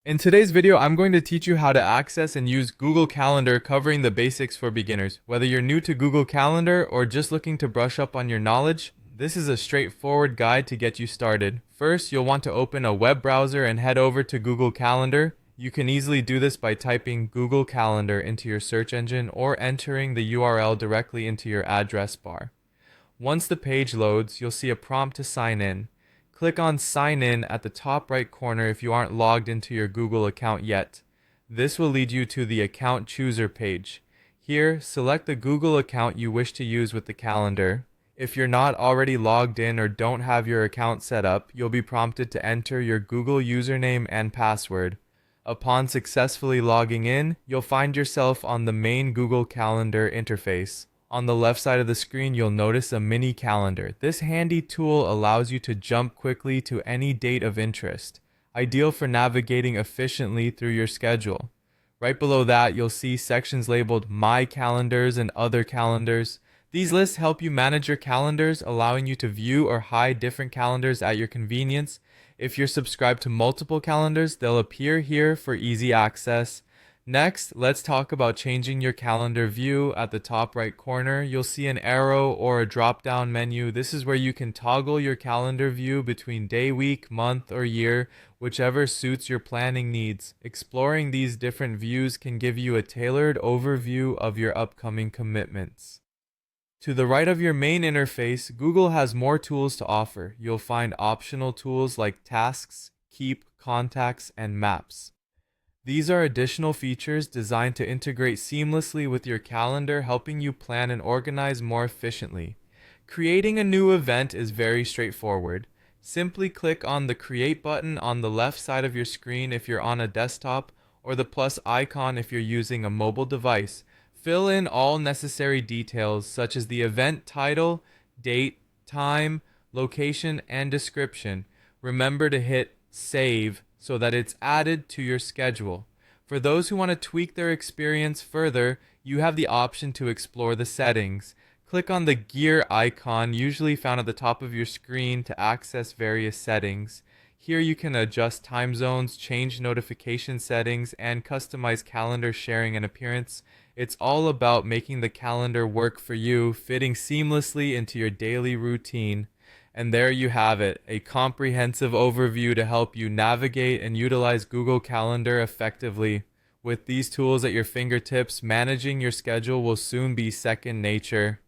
In today's video, I'm going to teach you how to access and use Google Calendar, covering the basics for beginners. Whether you're new to Google Calendar or just looking to brush up on your knowledge, this is a straightforward guide to get you started. First, you'll want to open a web browser and head over to Google Calendar. You can easily do this by typing Google Calendar into your search engine or entering the URL directly into your address bar. Once the page loads, you'll see a prompt to sign in. Click on Sign In at the top right corner if you aren't logged into your Google account yet. This will lead you to the Account Chooser page. Here, select the Google account you wish to use with the calendar. If you're not already logged in or don't have your account set up, you'll be prompted to enter your Google username and password. Upon successfully logging in, you'll find yourself on the main Google Calendar interface. On the left side of the screen, you'll notice a mini calendar. This handy tool allows you to jump quickly to any date of interest, ideal for navigating efficiently through your schedule. Right below that, you'll see sections labeled My Calendars and Other Calendars. These lists help you manage your calendars, allowing you to view or hide different calendars at your convenience. If you're subscribed to multiple calendars, they'll appear here for easy access. Next, let's talk about changing your calendar view. At the top right corner, you'll see an arrow or a drop-down menu. This is where you can toggle your calendar view between day, week, month, or year, whichever suits your planning needs. Exploring these different views can give you a tailored overview of your upcoming commitments. To the right of your main interface, Google has more tools to offer. You'll find optional tools like Tasks, Keep, Contacts, and Maps. These are additional features designed to integrate seamlessly with your calendar, helping you plan and organize more efficiently. Creating a new event is very straightforward. Simply click on the Create button on the left side of your screen if you're on a desktop, or the plus icon if you're using a mobile device. Fill in all necessary details such as the event title, date, time, location, and description. Remember to hit Save so that it's added to your schedule. For those who want to tweak their experience further, you have the option to explore the settings. Click on the gear icon, usually found at the top of your screen, to access various settings. Here you can adjust time zones, change notification settings, and customize calendar sharing and appearance. It's all about making the calendar work for you, fitting seamlessly into your daily routine. And there you have it, a comprehensive overview to help you navigate and utilize Google Calendar effectively. With these tools at your fingertips, managing your schedule will soon be second nature.